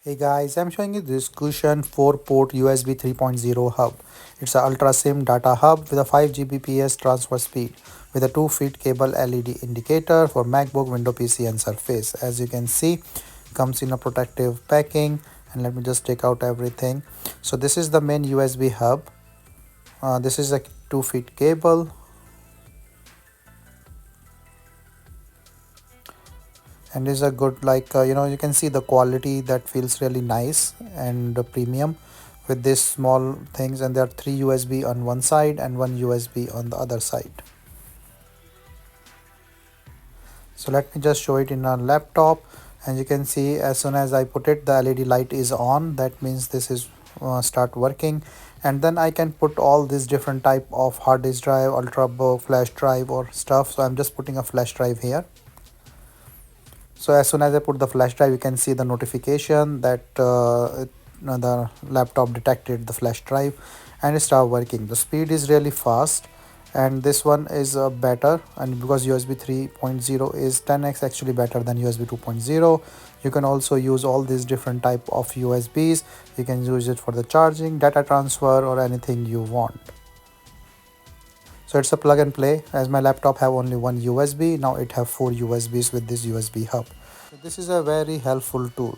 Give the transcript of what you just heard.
Hey guys, I'm showing you this KOOTION 4-port USB 3.0 hub. It's an ultra SIM data hub with a 5 Gbps transfer speed with a 2 feet cable LED indicator for MacBook, Windows PC and Surface. As you can see, comes in a protective packing, and let me just take out everything. So this is the main USB hub. This is a 2 feet cable, and is a good, like you can see the quality that feels really nice and premium with these small things. And there are 3 USB on one side and 1 USB on the other side. So let me just show it in a laptop, and you can see as soon as I put it, the LED light is on. That means this is start working. And then I can put all these different type of hard disk drive, Ultrabook, flash drive or stuff. So I'm just putting a flash drive here. So as soon as I put the flash drive, you can see the notification that the laptop detected the flash drive and it started working. The speed is really fast, and this one is better, and because USB 3.0 is 10x actually better than USB 2.0. You can also use all these different type of USBs. You can use it for the charging, data transfer or anything you want. So it's a plug and play. As my laptop have only one USB, now it have 4 USBs with this USB hub. So this is a very helpful tool.